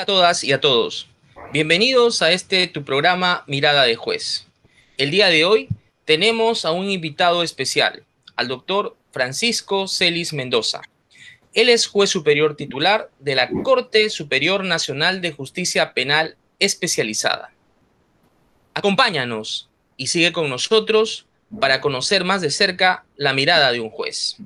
todas y a todos. Bienvenidos a tu programa Mirada de Juez. El día de hoy tenemos a un invitado especial, al doctor Francisco Celis Mendoza. Él es juez superior titular de la Corte Superior Nacional de Justicia Penal Especializada. Acompáñanos y sigue con nosotros para conocer más de cerca la mirada de un juez.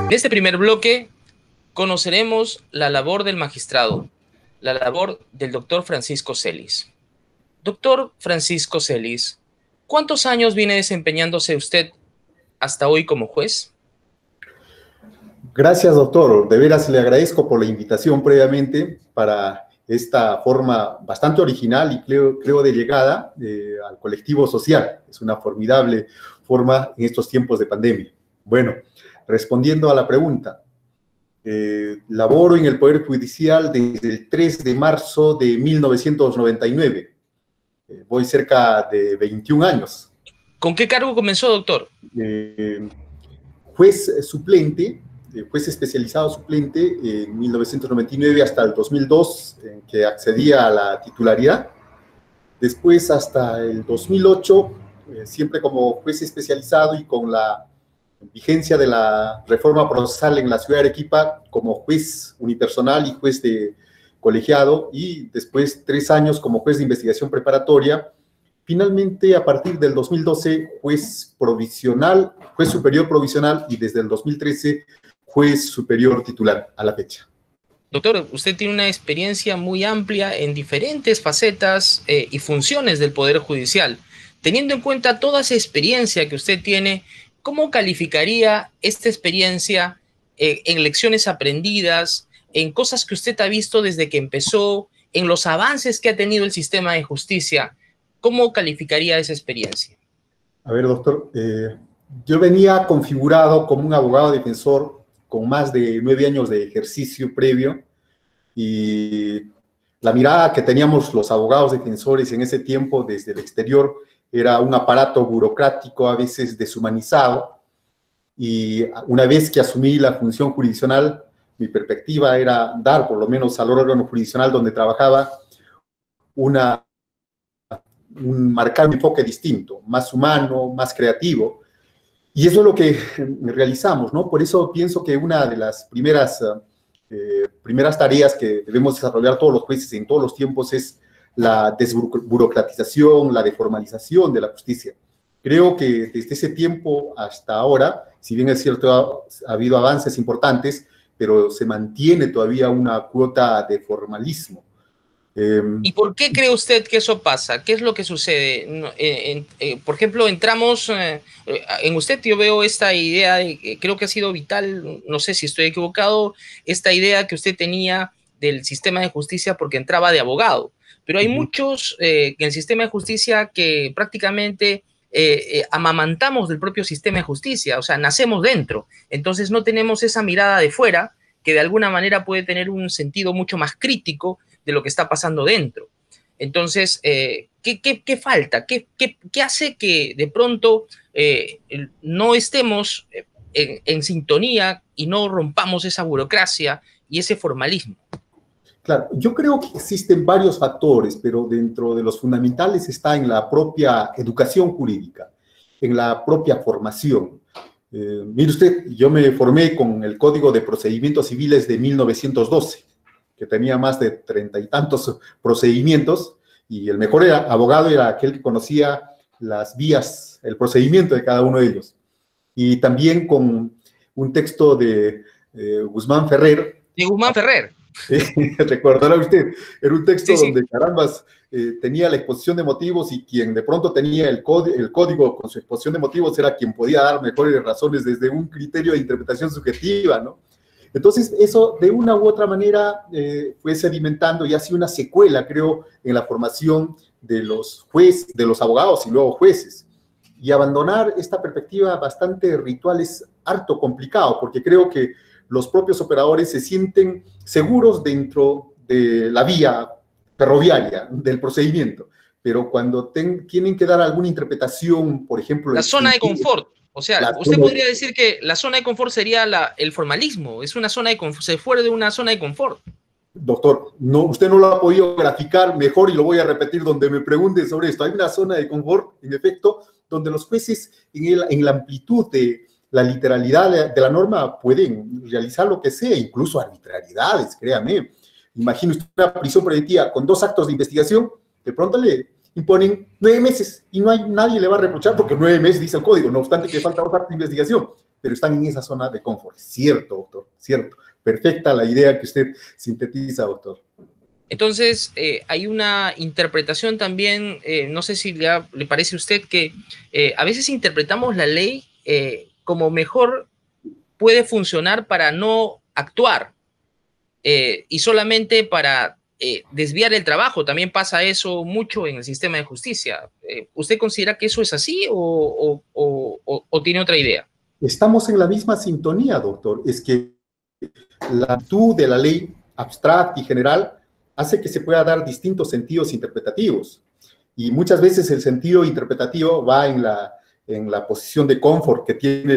En este primer bloque conoceremos la labor del magistrado, la labor del doctor Francisco Celis. Doctor Francisco Celis, ¿cuántos años viene desempeñándose usted hasta hoy como juez? Gracias, doctor. De veras le agradezco por la invitación previamente para esta forma bastante original y creo de llegada al colectivo social. Es una formidable forma en estos tiempos de pandemia. Bueno, respondiendo a la pregunta, laboro en el Poder Judicial desde el 3 de marzo de 1999. Voy cerca de 21 años. ¿Con qué cargo comenzó, doctor? Juez suplente, juez especializado suplente en 1999 hasta el 2002, en que accedía a la titularidad. Después hasta el 2008, siempre como juez especializado y con la vigencia de la reforma procesal en la ciudad de Arequipa como juez unipersonal y juez de colegiado, y después 3 años como juez de investigación preparatoria. Finalmente, a partir del 2012, juez provisional, juez superior provisional, y desde el 2013, juez superior titular a la fecha. Doctor, usted tiene una experiencia muy amplia en diferentes facetas y funciones del Poder Judicial. Teniendo en cuenta toda esa experiencia que usted tiene, ¿cómo calificaría esta experiencia en lecciones aprendidas, en cosas que usted ha visto desde que empezó, en los avances que ha tenido el sistema de justicia? ¿Cómo calificaría esa experiencia? A ver, doctor, yo venía configurado como un abogado defensor con más de 9 años de ejercicio previo, y la mirada que teníamos los abogados defensores en ese tiempo desde el exterior era un aparato burocrático a veces deshumanizado, y una vez que asumí la función jurisdiccional, mi perspectiva era dar, por lo menos al órgano jurisdiccional donde trabajaba, marcar un enfoque distinto, más humano, más creativo, y eso es lo que realizamos, ¿no? Por eso pienso que una de las primeras tareas que debemos desarrollar todos los jueces en todos los tiempos es la desburocratización, la deformalización de la justicia. Creo que desde ese tiempo hasta ahora, si bien es cierto, ha habido avances importantes, pero se mantiene todavía una cuota de formalismo. ¿Y por qué cree usted que eso pasa? ¿Qué es lo que sucede? Por ejemplo, entramos en usted, yo veo esta idea, creo que ha sido vital, no sé si estoy equivocado, esta idea que usted tenía del sistema de justicia porque entraba de abogado. Pero hay muchos en el sistema de justicia que prácticamente amamantamos del propio sistema de justicia, o sea, nacemos dentro. Entonces no tenemos esa mirada de fuera que de alguna manera puede tener un sentido mucho más crítico de lo que está pasando dentro. Entonces, ¿qué falta? ¿Qué hace que de pronto no estemos en sintonía y no rompamos esa burocracia y ese formalismo? Claro, yo creo que existen varios factores, pero dentro de los fundamentales está en la propia educación jurídica, en la propia formación. Mire usted, yo me formé con el Código de Procedimientos Civiles de 1912, que tenía más de 30 y tantos procedimientos, y el mejor abogado era aquel que conocía las vías, el procedimiento de cada uno de ellos. Y también con un texto de Guzmán Ferrer. ¿De Guzmán Ferrer? Recordará usted, era un texto donde carambas tenía la exposición de motivos, y quien de pronto tenía el código con su exposición de motivos era quien podía dar mejores razones desde un criterio de interpretación subjetiva, ¿no? Entonces, eso de una u otra manera fue sedimentando y ha sido una secuela, creo, en la formación de los abogados y luego jueces. y abandonar esta perspectiva bastante ritual es harto complicado, porque creo que los propios operadores se sienten seguros dentro de la vía ferroviaria, del procedimiento, pero cuando tienen que dar alguna interpretación, por ejemplo... La zona de confort. O sea, usted podría decir que la zona de confort sería el formalismo, es una zona de confort, se fue de una zona de confort. Doctor, no, usted no lo ha podido graficar mejor y lo voy a repetir donde me pregunten sobre esto. Hay una zona de confort, en efecto, donde los jueces, en la amplitud de la literalidad de la norma, pueden realizar lo que sea, incluso arbitrariedades, créame. Imagine usted una prisión preventiva con 2 actos de investigación, de pronto le imponen 9 meses y nadie le va a reprochar porque 9 meses dice el código, no obstante que falta 2 actos de investigación, pero están en esa zona de confort. Cierto, doctor, cierto. Perfecta la idea que usted sintetiza, doctor. Entonces, hay una interpretación también, no sé si le parece a usted que a veces interpretamos la ley como mejor puede funcionar para no actuar y solamente para desviar el trabajo. También pasa eso mucho en el sistema de justicia. ¿Usted considera que eso es así o tiene otra idea? Estamos en la misma sintonía, doctor. Es que la amplitud de la ley abstracta y general hace que se pueda dar distintos sentidos interpretativos. Y muchas veces el sentido interpretativo va en la posición de confort que tiene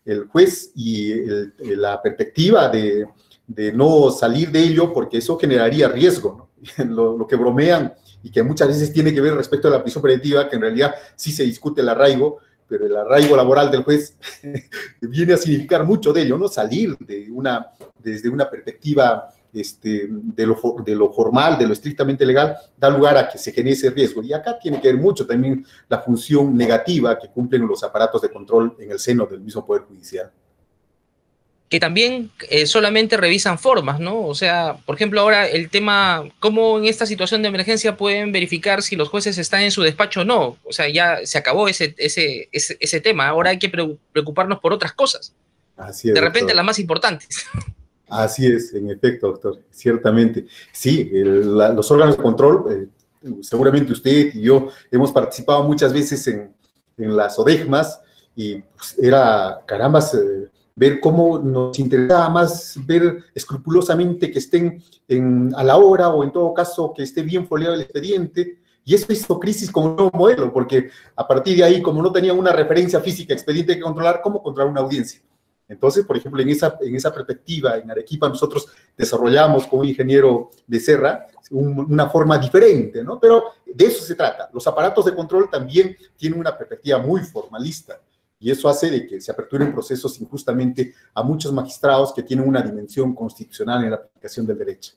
el juez y la perspectiva de no salir de ello, porque eso generaría riesgo, ¿no? Lo que bromean y que muchas veces tiene que ver respecto a la prisión preventiva, que en realidad sí se discute el arraigo, pero el arraigo laboral del juez viene a significar mucho de ello, ¿no? Salir desde una perspectiva de lo formal, de lo estrictamente legal, da lugar a que se genere ese riesgo. Y acá tiene que ver mucho también la función negativa que cumplen los aparatos de control en el seno del mismo Poder Judicial. Que también solamente revisan formas, ¿no? O sea, por ejemplo, ahora el tema, ¿cómo en esta situación de emergencia pueden verificar si los jueces están en su despacho o no? O sea, ya se acabó ese tema, ahora hay que preocuparnos por otras cosas. Así es, de repente doctor. Las más importantes. Así es, en efecto, doctor, ciertamente. Sí, los órganos de control, seguramente usted y yo hemos participado muchas veces en las ODEGMAS y pues, era, carambas, ver cómo nos interesaba más ver escrupulosamente que estén a la hora o en todo caso que esté bien foliado el expediente, y eso hizo crisis como un nuevo modelo, porque a partir de ahí, como no tenían una referencia física, expediente que controlar, ¿cómo controlar una audiencia? Entonces, por ejemplo, en esa perspectiva, en Arequipa nosotros desarrollamos con un ingeniero de Serra una forma diferente, ¿no? Pero de eso se trata. Los aparatos de control también tienen una perspectiva muy formalista, y eso hace de que se aperturen procesos injustamente a muchos magistrados que tienen una dimensión constitucional en la aplicación del derecho.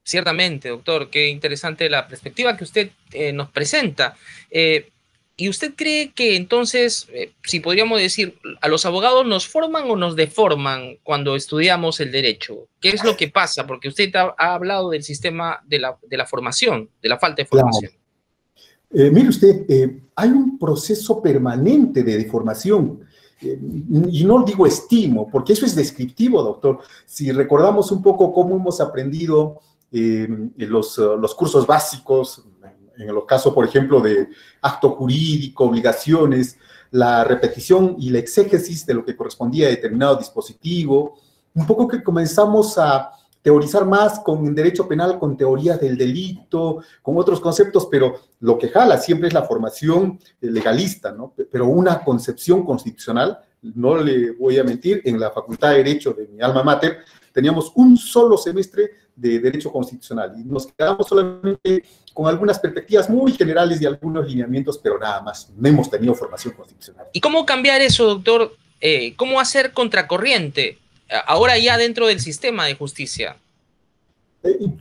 Ciertamente, doctor, qué interesante la perspectiva que usted nos presenta. ¿Y usted cree que entonces, si podríamos decir, a los abogados nos forman o nos deforman cuando estudiamos el derecho? ¿Qué es lo que pasa? Porque usted ha hablado del sistema de la formación, de la falta de formación. Claro. Mire usted, hay un proceso permanente de deformación, y no digo estimo, porque eso es descriptivo, doctor. Si recordamos un poco cómo hemos aprendido en los cursos básicos, en el caso, por ejemplo, de acto jurídico, obligaciones, la repetición y la exégesis de lo que correspondía a determinado dispositivo, un poco que comenzamos a teorizar más con derecho penal, con teorías del delito, con otros conceptos, pero lo que jala siempre es la formación legalista, ¿no? Pero una concepción constitucional, no le voy a mentir, en la Facultad de Derecho de mi alma mater, teníamos un solo semestre de Derecho Constitucional y nos quedamos solamente con algunas perspectivas muy generales y algunos lineamientos, pero nada más, no hemos tenido formación constitucional. ¿Y cómo cambiar eso, doctor? ¿Cómo hacer contracorriente ahora ya dentro del sistema de justicia?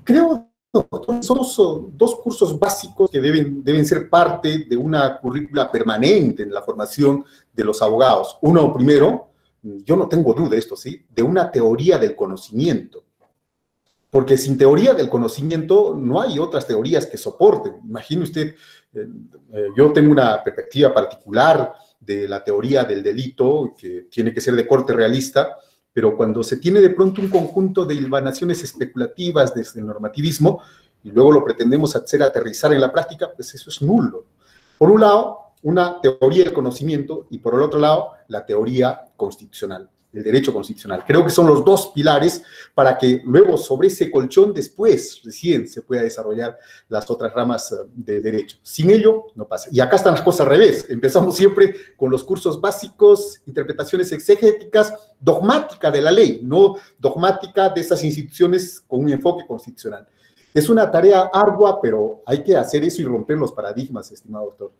Creo que somos 2 cursos básicos que deben ser parte de una currícula permanente en la formación de los abogados. Uno, primero, yo no tengo duda de esto, ¿sí? De una teoría del conocimiento. Porque sin teoría del conocimiento no hay otras teorías que soporten. Imagine usted, yo tengo una perspectiva particular de la teoría del delito, que tiene que ser de corte realista, pero cuando se tiene de pronto un conjunto de hilvanaciones especulativas desde el normativismo y luego lo pretendemos hacer aterrizar en la práctica, pues eso es nulo. Por un lado, una teoría del conocimiento y por el otro lado la teoría constitucional, el derecho constitucional. Creo que son los dos pilares para que luego sobre ese colchón después recién se pueda desarrollar las otras ramas de derecho. Sin ello no pasa. Y acá están las cosas al revés. Empezamos siempre con los cursos básicos, interpretaciones exegéticas, dogmática de la ley, no dogmática de esas instituciones con un enfoque constitucional. Es una tarea ardua, pero hay que hacer eso y romper los paradigmas, estimado doctor.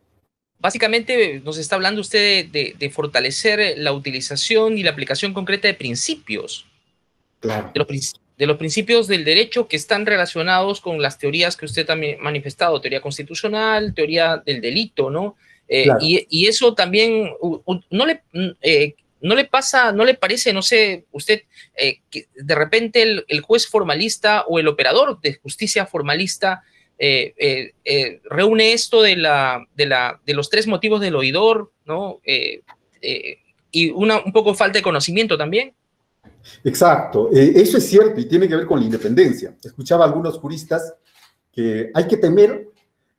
Básicamente nos está hablando usted de fortalecer la utilización y la aplicación concreta de principios. Claro. De los principios del derecho que están relacionados con las teorías que usted también ha manifestado, teoría constitucional, teoría del delito, ¿no? Claro. Y eso también no le pasa, no le parece, no sé, usted, que de repente el juez formalista o el operador de justicia formalista reúne esto de los tres motivos del oidor, ¿no? Y un poco falta de conocimiento también. Exacto, eso es cierto y tiene que ver con la independencia. Escuchaba a algunos juristas que hay que temer,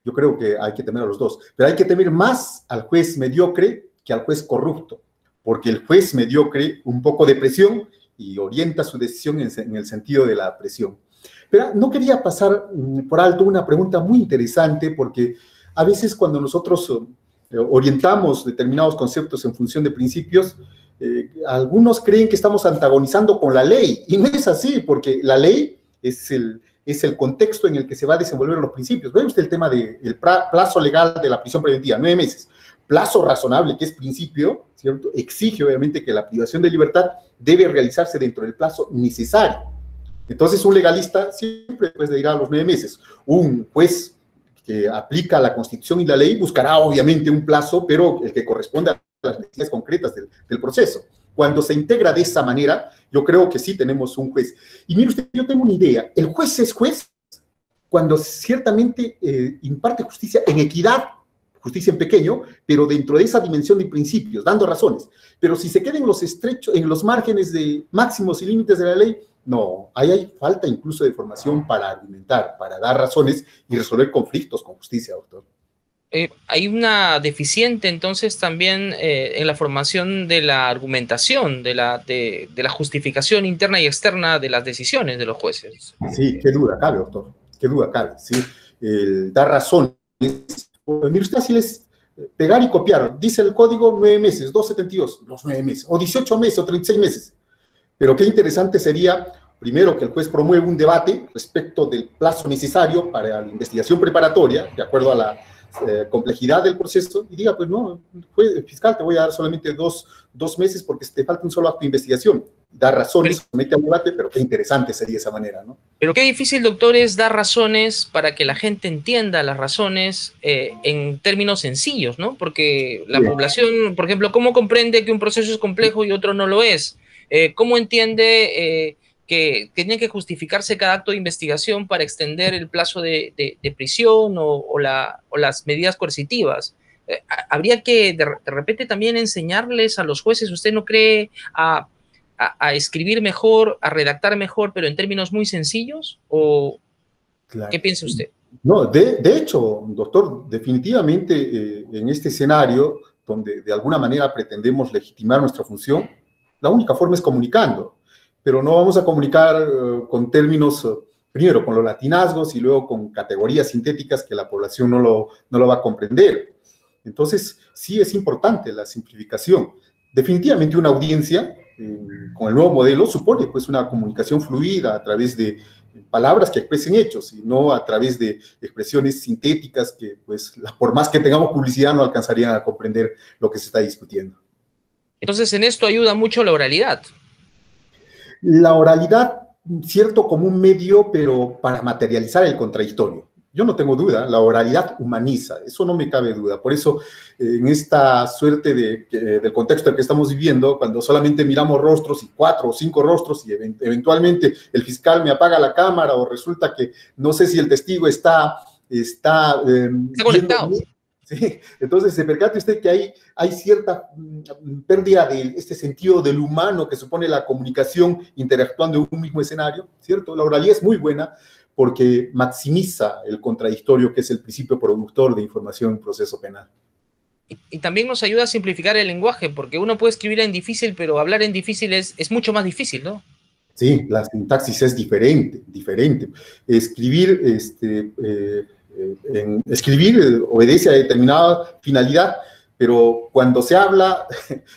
yo creo que hay que temer a los dos, pero hay que temer más al juez mediocre que al juez corrupto, porque el juez mediocre un poco de presión y orienta su decisión en el sentido de la presión. Pero no quería pasar por alto una pregunta muy interesante, porque a veces cuando nosotros orientamos determinados conceptos en función de principios, algunos creen que estamos antagonizando con la ley, y no es así, porque la ley es el contexto en el que se va a desenvolver los principios. Ve usted el tema del plazo legal de la prisión preventiva, 9 meses. Plazo razonable, que es principio, ¿cierto? Exige obviamente que la privación de libertad debe realizarse dentro del plazo necesario. Entonces, un legalista siempre puede ir a los 9 meses. Un juez que aplica la Constitución y la ley buscará obviamente un plazo, pero el que corresponde a las necesidades concretas del proceso. Cuando se integra de esa manera, yo creo que sí tenemos un juez. Y mire usted, yo tengo una idea. El juez es juez cuando ciertamente imparte justicia en equidad, justicia en pequeño, pero dentro de esa dimensión de principios, dando razones. Pero si se queda en los estrechos, en los márgenes de máximos y límites de la ley, no, ahí hay falta incluso de formación para argumentar, para dar razones y resolver conflictos con justicia, doctor. Hay una deficiente entonces también en la formación de la argumentación, de la justificación interna y externa de las decisiones de los jueces. Sí, qué duda cabe, doctor, qué duda cabe, ¿sí? Dar razones. Mire usted, así es pegar y copiar. Dice el código 9 meses, 272, los 9 meses, o 18 meses, o 36 meses. Pero qué interesante sería, primero, que el juez promueva un debate respecto del plazo necesario para la investigación preparatoria, de acuerdo a la complejidad del proceso, y diga, pues no, juez, fiscal, te voy a dar solamente dos meses porque te falta un solo acto de investigación. Da razones, somete al debate, pero qué interesante sería esa manera, ¿no? Pero qué difícil, doctor, es dar razones para que la gente entienda las razones en términos sencillos, ¿no? Porque la población, por ejemplo, ¿cómo comprende que un proceso es complejo y otro no lo es? ¿Cómo entiende que tiene que justificarse cada acto de investigación para extender el plazo de prisión o las medidas coercitivas? Habría que de repente también enseñarles a los jueces, ¿usted no cree, a escribir mejor, a redactar mejor, pero en términos muy sencillos? ¿O claro. ¿Qué piensa usted? No, de hecho, doctor, definitivamente en este escenario donde de alguna manera pretendemos legitimar nuestra función, la única forma es comunicando, pero no vamos a comunicar con términos, primero con los latinazgos y luego con categorías sintéticas que la población no lo va a comprender. Entonces, sí es importante la simplificación. Definitivamente una audiencia con el nuevo modelo supone pues una comunicación fluida a través de palabras que expresen hechos y no a través de expresiones sintéticas que pues por más que tengamos publicidad no alcanzarían a comprender lo que se está discutiendo. Entonces, en esto ayuda mucho la oralidad. La oralidad, cierto, como un medio, pero para materializar el contradictorio. Yo no tengo duda, la oralidad humaniza, eso no me cabe duda. Por eso, en esta suerte del contexto en que estamos viviendo, cuando solamente miramos rostros y 4 o 5 rostros y eventualmente el fiscal me apaga la cámara o resulta que no sé si el testigo está conectado. Sí, entonces se percate usted que hay cierta pérdida de este sentido del humano que supone la comunicación interactuando en un mismo escenario, ¿cierto? La oralidad es muy buena porque maximiza el contradictorio que es el principio productor de información en un proceso penal. Y también nos ayuda a simplificar el lenguaje, porque uno puede escribir en difícil, pero hablar en difícil es mucho más difícil, ¿no? Sí, la sintaxis es diferente, diferente. Escribir, escribir obedece a determinada finalidad, pero cuando se habla,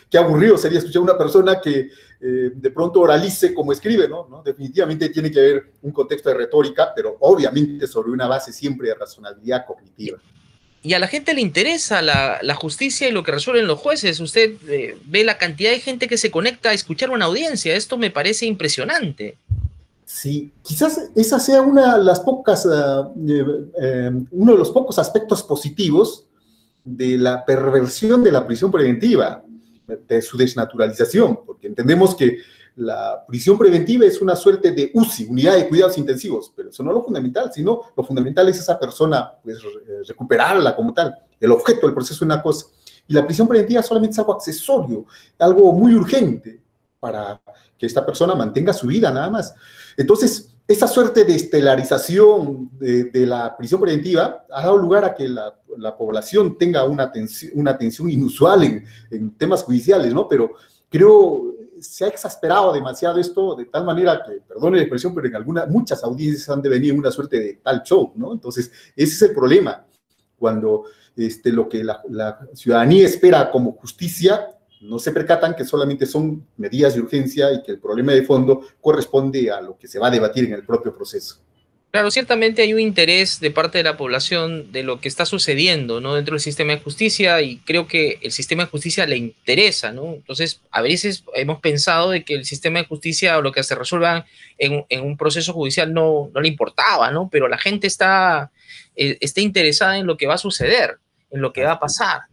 qué aburrido sería escuchar a una persona que de pronto oralice como escribe, ¿no? ¿No? Definitivamente tiene que haber un contexto de retórica, pero obviamente sobre una base siempre de razonabilidad cognitiva. Y a la gente le interesa la justicia y lo que resuelven los jueces. Usted ve la cantidad de gente que se conecta a escuchar una audiencia. Esto me parece impresionante. Sí, quizás esa sea una de las pocas, uno de los pocos aspectos positivos de la perversión de la prisión preventiva, de su desnaturalización, porque entendemos que la prisión preventiva es una suerte de UCI, unidad de cuidados intensivos, pero eso no es lo fundamental, sino lo fundamental es esa persona, pues, recuperarla como tal. El objeto del proceso es una cosa, y la prisión preventiva solamente es algo accesorio, algo muy urgente para que esta persona mantenga su vida nada más. Entonces, esa suerte de estelarización de la prisión preventiva ha dado lugar a que la población tenga una atención inusual en temas judiciales, ¿no? Pero creo se ha exasperado demasiado esto de tal manera que, perdone la expresión, pero en muchas audiencias han devenido en una suerte de tal show, ¿no? Entonces, ese es el problema. Cuando lo que la ciudadanía espera como justicia, no se percatan que solamente son medidas de urgencia y que el problema de fondo corresponde a lo que se va a debatir en el propio proceso. Claro, ciertamente hay un interés de parte de la población de lo que está sucediendo, ¿no? Dentro del sistema de justicia, y creo que el sistema de justicia le interesa, ¿no? Entonces, a veces hemos pensado de que el sistema de justicia o lo que se resuelva en un proceso judicial no le importaba, ¿no? Pero la gente está interesada en lo que va a suceder, en lo que va a pasar.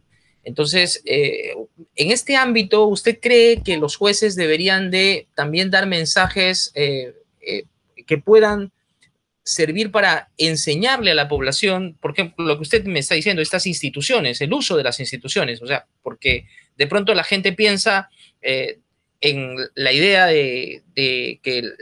Entonces, en este ámbito, ¿usted cree que los jueces deberían de también dar mensajes que puedan servir para enseñarle a la población, por ejemplo, lo que usted me está diciendo, estas instituciones, el uso de las instituciones, o sea, porque de pronto la gente piensa en la idea de que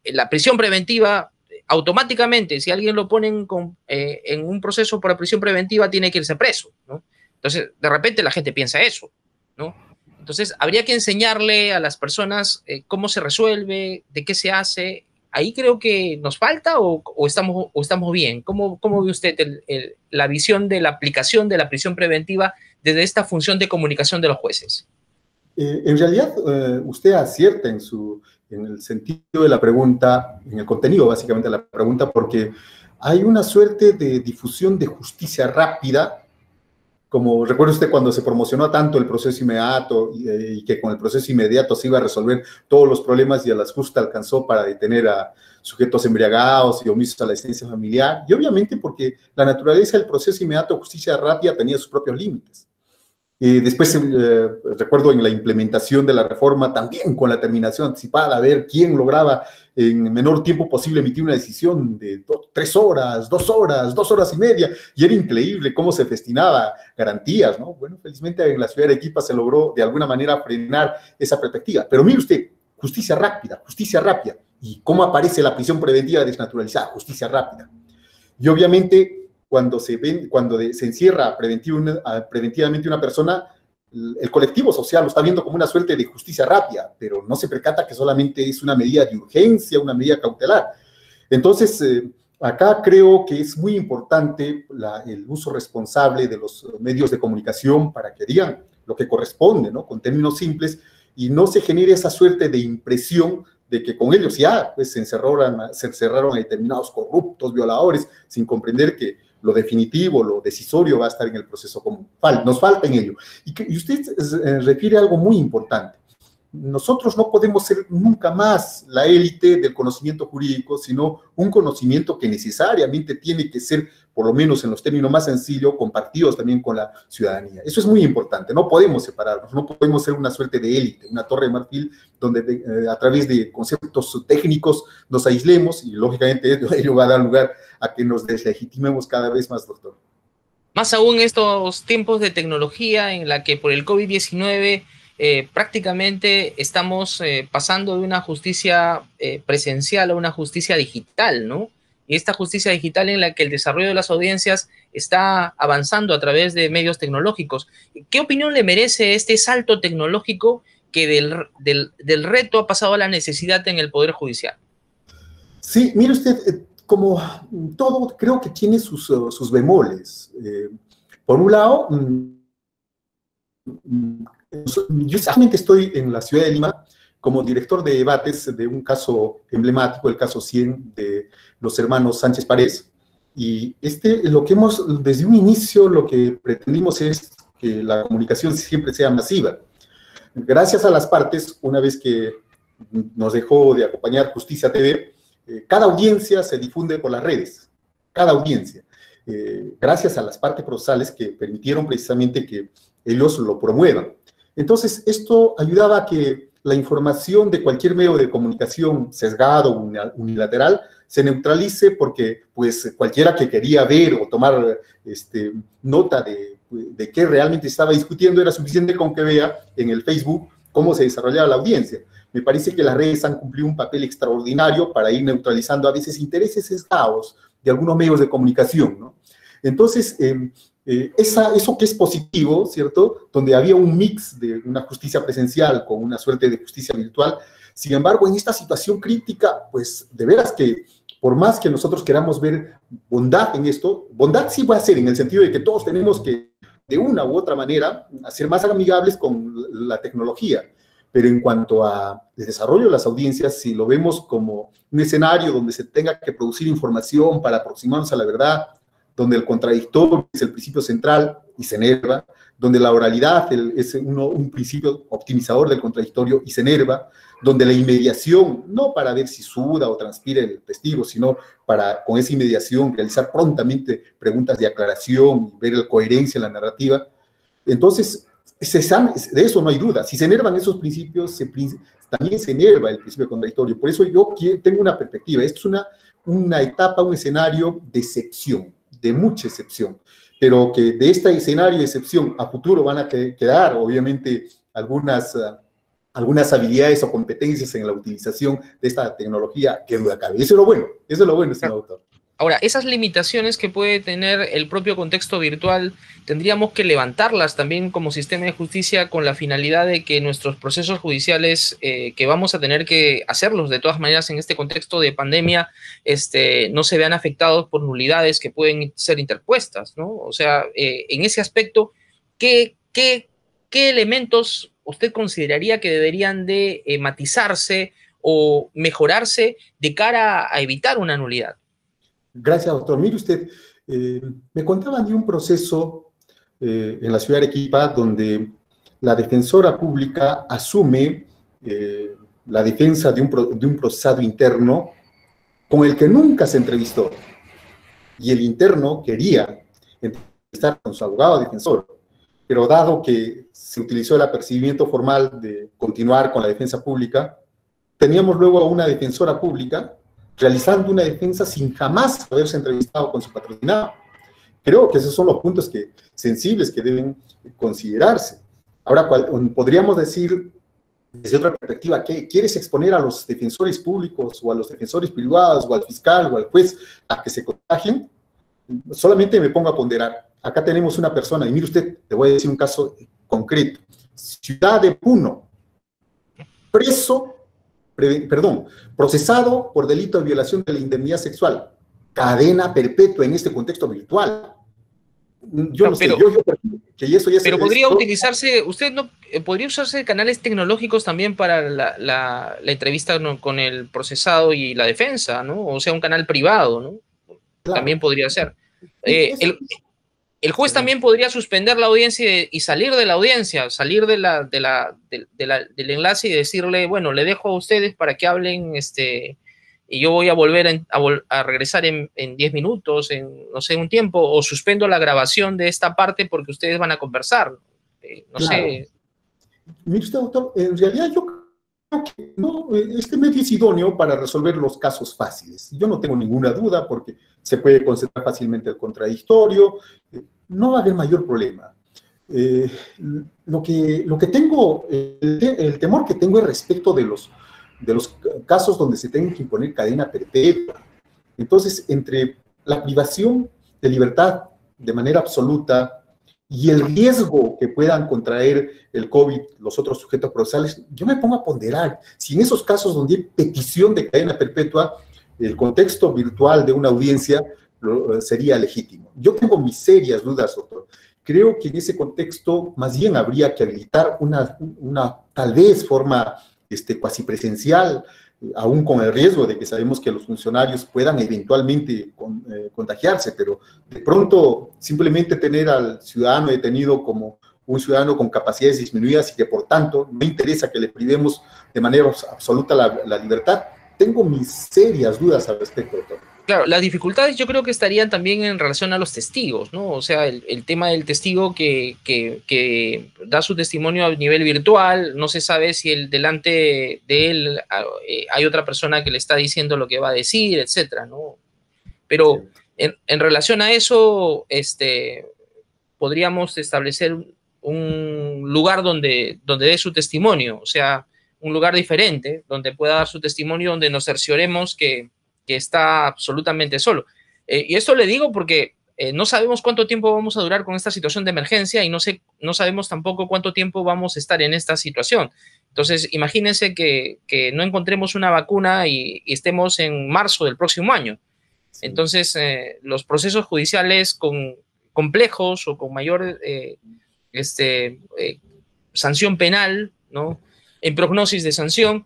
la prisión preventiva, automáticamente, si alguien lo pone en un proceso por prisión preventiva, tiene que irse preso, ¿no? Entonces, de repente la gente piensa eso, ¿no? Entonces, habría que enseñarle a las personas cómo se resuelve, de qué se hace. Ahí creo que nos falta o estamos bien. ¿Cómo ve usted la visión de la aplicación de la prisión preventiva desde esta función de comunicación de los jueces? En realidad, usted acierta en el sentido de la pregunta, en el contenido básicamente de la pregunta, porque hay una suerte de difusión de justicia rápida, como recuerda usted cuando se promocionó tanto el proceso inmediato y que con el proceso inmediato se iba a resolver todos los problemas y a las justas alcanzó para detener a sujetos embriagados y omisos a la asistencia familiar, y obviamente porque la naturaleza del proceso inmediato, justicia rápida, tenía sus propios límites. Después, recuerdo en la implementación de la reforma, también con la terminación anticipada, a ver quién lograba en el menor tiempo posible emitir una decisión de 3 horas, 2 horas, 2 horas y media, y era increíble cómo se festinaba garantías, ¿no? Bueno, felizmente en la ciudad de Arequipa se logró de alguna manera frenar esa perspectiva. Pero mire usted, justicia rápida, y cómo aparece la prisión preventiva desnaturalizada, justicia rápida. Y obviamente cuando se encierra preventivamente una persona, el colectivo social lo está viendo como una suerte de justicia rápida, pero no se percata que solamente es una medida de urgencia, una medida cautelar. Entonces, acá creo que es muy importante el uso responsable de los medios de comunicación para que digan lo que corresponde, ¿no? Con términos simples, y no se genere esa suerte de impresión de que con ellos ya pues, se encerraron a determinados corruptos, violadores, sin comprender que lo definitivo, lo decisorio va a estar en el proceso común. Nos falta en ello. Y usted refiere a algo muy importante. Nosotros no podemos ser nunca más la élite del conocimiento jurídico, sino un conocimiento que necesariamente tiene que ser, por lo menos en los términos más sencillos, compartidos también con la ciudadanía. Eso es muy importante, no podemos separarnos, no podemos ser una suerte de élite, una torre de marfil donde a través de conceptos técnicos nos aislemos y lógicamente ello va a dar lugar a que nos deslegitimemos cada vez más, doctor. Más aún estos tiempos de tecnología en la que por el COVID-19 prácticamente estamos pasando de una justicia presencial a una justicia digital, ¿no? y esta justicia digital en la que el desarrollo de las audiencias está avanzando a través de medios tecnológicos. ¿Qué opinión le merece este salto tecnológico que del reto ha pasado a la necesidad en el Poder Judicial? Sí, mire usted, como todo, creo que tiene sus bemoles. Por un lado, yo exactamente estoy en la ciudad de Lima como director de debates de un caso emblemático, el caso 100 de los hermanos Sánchez Párez. Y lo que desde un inicio, lo que pretendimos es que la comunicación siempre sea masiva. Gracias a las partes, una vez que nos dejó de acompañar Justicia TV, cada audiencia se difunde por las redes, cada audiencia. Gracias a las partes procesales que permitieron precisamente que ellos lo promuevan. Entonces, esto ayudaba a que la información de cualquier medio de comunicación sesgado, unilateral, se neutralice porque pues cualquiera que quería ver o tomar nota de qué realmente estaba discutiendo era suficiente con que vea en el Facebook cómo se desarrollaba la audiencia. Me parece que las redes han cumplido un papel extraordinario para ir neutralizando a veces intereses sesgados de algunos medios de comunicación, ¿no? Entonces, eso que es positivo, ¿cierto? Donde había un mix de una justicia presencial con una suerte de justicia virtual. Sin embargo, en esta situación crítica, pues de veras que por más que nosotros queramos ver bondad en esto, bondad sí va a ser en el sentido de que todos tenemos que, de una u otra manera, ser más amigables con la tecnología. Pero en cuanto al desarrollo de las audiencias, si lo vemos como un escenario donde se tenga que producir información para aproximarnos a la verdad, donde el contradictorio es el principio central y se enerva, donde la oralidad es un principio optimizador del contradictorio y se enerva, donde la inmediación, no para ver si suda o transpira el testigo, sino para, con esa inmediación, realizar prontamente preguntas de aclaración, ver la coherencia en la narrativa. Entonces, de eso no hay duda. Si se enervan esos principios, también se enerva el principio contradictorio. Por eso yo tengo una perspectiva. Esto es una etapa, un escenario de excepción, de mucha excepción, pero que de este escenario de excepción a futuro van a quedar, obviamente, algunas habilidades o competencias en la utilización de esta tecnología que duda cabe. Eso es lo bueno, señor autor. Ahora, esas limitaciones que puede tener el propio contexto virtual, tendríamos que levantarlas también como sistema de justicia con la finalidad de que nuestros procesos judiciales, que vamos a tener que hacerlos de todas maneras en este contexto de pandemia, no se vean afectados por nulidades que pueden ser interpuestas, ¿no? O sea, en ese aspecto, ¿qué elementos usted consideraría que deberían de matizarse o mejorarse de cara a evitar una nulidad? Gracias, doctor. Mire usted, me contaban de un proceso en la ciudad de Arequipa donde la defensora pública asume la defensa de un procesado interno con el que nunca se entrevistó. Y el interno quería entrevistar con su abogado defensor, pero dado que se utilizó el apercibimiento formal de continuar con la defensa pública, teníamos luego a una defensora pública realizando una defensa sin jamás haberse entrevistado con su patrocinado. Creo que esos son los puntos sensibles que deben considerarse. Ahora, podríamos decir, desde otra perspectiva, ¿qué quieres exponer a los defensores públicos o a los defensores privados o al fiscal o al juez a que se contagien? Solamente me pongo a ponderar. Acá tenemos una persona, y mire usted, le voy a decir un caso concreto. Ciudad de Puno, procesado por delito de violación de la indemnidad sexual, cadena perpetua en este contexto virtual. Yo no sé, que eso ya pero podría utilizarse, usted no, podría usarse canales tecnológicos también para la entrevista con el procesado y la defensa, ¿no? O sea, un canal privado, ¿no? Claro. También podría ser. El juez también podría suspender la audiencia y salir de la audiencia, salir del enlace y decirle, bueno, le dejo a ustedes para que hablen, y yo voy a volver a regresar en 10 minutos, no sé, un tiempo, o suspendo la grabación de esta parte porque ustedes van a conversar. No sé. Mire usted, doctor, en realidad yo creo que no, este medio es idóneo para resolver los casos fáciles. Yo no tengo ninguna duda porque se puede concentrar fácilmente el contradictorio, no va a haber mayor problema. Lo que tengo, el temor que tengo es respecto de los casos donde se tengan que imponer cadena perpetua. Entonces, entre la privación de libertad de manera absoluta y el riesgo que puedan contraer el COVID los otros sujetos procesales, yo me pongo a ponderar si en esos casos donde hay petición de cadena perpetua, el contexto virtual de una audiencia sería legítimo. Yo tengo mis serias dudas, doctor. Creo que en ese contexto más bien habría que habilitar una tal vez forma cuasi presencial, aún con el riesgo de que sabemos que los funcionarios puedan eventualmente contagiarse, pero de pronto simplemente tener al ciudadano detenido como un ciudadano con capacidades disminuidas y que por tanto no interesa que le privemos de manera absoluta la libertad, tengo mis serias dudas al respecto, doctor. Claro, las dificultades yo creo que estarían también en relación a los testigos, ¿no? O sea, el tema del testigo que da su testimonio a nivel virtual, no se sabe si delante de él hay otra persona que le está diciendo lo que va a decir, etcétera, ¿no? Pero en relación a eso, podríamos establecer un lugar donde dé su testimonio, o sea, un lugar diferente, donde pueda dar su testimonio, donde nos cercioremos que está absolutamente solo. Y esto le digo porque no sabemos cuánto tiempo vamos a durar con esta situación de emergencia y no sabemos tampoco cuánto tiempo vamos a estar en esta situación. Entonces, imagínense que no encontremos una vacuna y estemos en marzo del próximo año. Sí. Entonces, los procesos judiciales complejos o con mayor sanción penal, ¿no? En prognosis de sanción,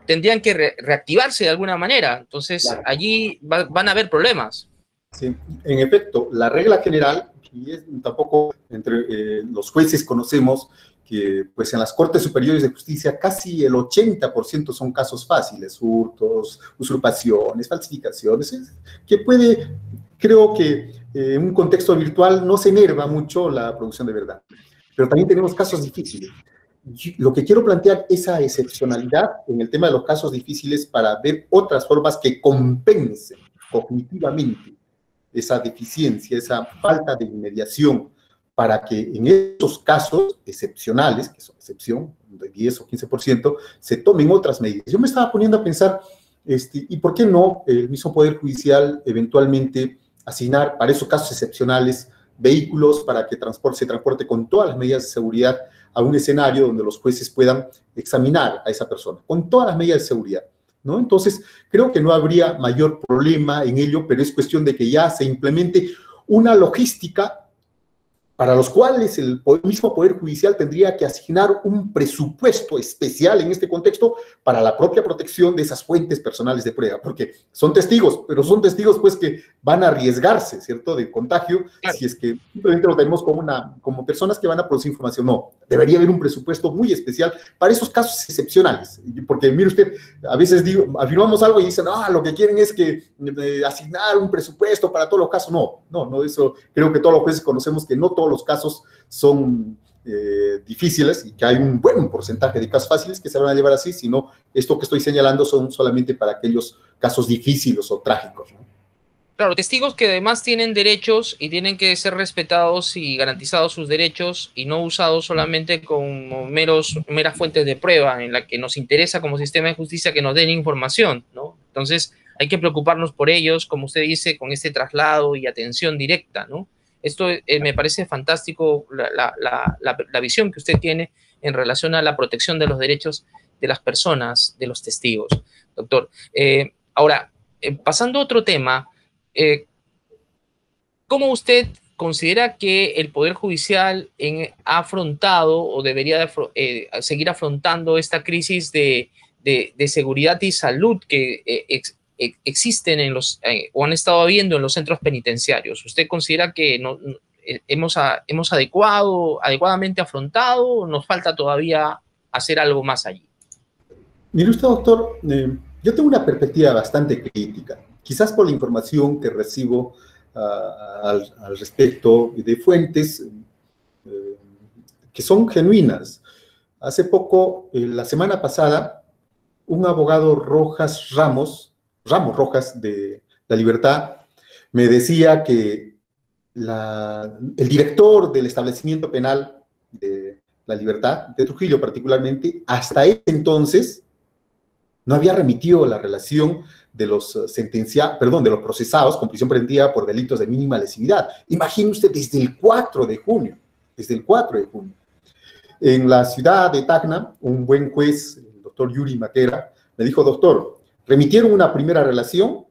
tendrían que reactivarse de alguna manera. Entonces, claro, allí van a haber problemas. Sí, en efecto, la regla general, y tampoco entre los jueces conocemos que pues en las Cortes Superiores de Justicia casi el 80% son casos fáciles, hurtos, usurpaciones, falsificaciones, que creo que en un contexto virtual no se enerva mucho la producción de verdad. Pero también tenemos casos difíciles. Lo que quiero plantear es esa excepcionalidad en el tema de los casos difíciles para ver otras formas que compensen cognitivamente esa deficiencia, esa falta de inmediación, para que en esos casos excepcionales, que son excepción, de 10 o 15%, se tomen otras medidas. Yo me estaba poniendo a pensar, ¿y por qué no el mismo Poder Judicial eventualmente asignar para esos casos excepcionales vehículos para que se transporte con todas las medidas de seguridad a un escenario donde los jueces puedan examinar a esa persona, con todas las medidas de seguridad, ¿no? Entonces, creo que no habría mayor problema en ello, pero es cuestión de que ya se implemente una logística para los cuales el mismo Poder Judicial tendría que asignar un presupuesto especial en este contexto para la propia protección de esas fuentes personales de prueba, porque son testigos, pero son testigos pues que van a arriesgarse, ¿cierto?, de contagio, claro, si es que simplemente lo tenemos como personas que van a producir información. No, debería haber un presupuesto muy especial para esos casos excepcionales, porque mire usted, a veces afirmamos algo y dicen, lo que quieren es que asignar un presupuesto para todos los casos. No, eso creo que todos los jueces conocemos que no todos los casos son difíciles y que hay un buen porcentaje de casos fáciles que se van a llevar así, sino esto que estoy señalando son solamente para aquellos casos difíciles o trágicos, ¿no? Claro, testigos que además tienen derechos y tienen que ser respetados y garantizados sus derechos y no usados solamente como meras fuentes de prueba en la que nos interesa como sistema de justicia que nos den información, ¿no? Entonces hay que preocuparnos por ellos, como usted dice, con este traslado y atención directa, ¿no? Esto me parece fantástico, la visión que usted tiene en relación a la protección de los derechos de las personas, de los testigos, doctor. Ahora, pasando a otro tema, ¿cómo usted considera que el Poder Judicial ha afrontado o debería seguir afrontando esta crisis de seguridad y salud que existen o han estado habiendo en los centros penitenciarios? ¿Usted considera que hemos adecuadamente afrontado o nos falta todavía hacer algo más allí? Mire usted, doctor, yo tengo una perspectiva bastante crítica, quizás por la información que recibo al respecto de fuentes que son genuinas. Hace poco, la semana pasada, un abogado Ramos Rojas de La Libertad, me decía que el director del establecimiento penal de La Libertad, de Trujillo particularmente, hasta ese entonces no había remitido la relación de los procesados con prisión preventiva por delitos de mínima lesividad. Imagine usted desde el 4 de junio, En la ciudad de Tacna, un buen juez, el doctor Yuri Matera, me dijo: doctor, remitieron una primera relación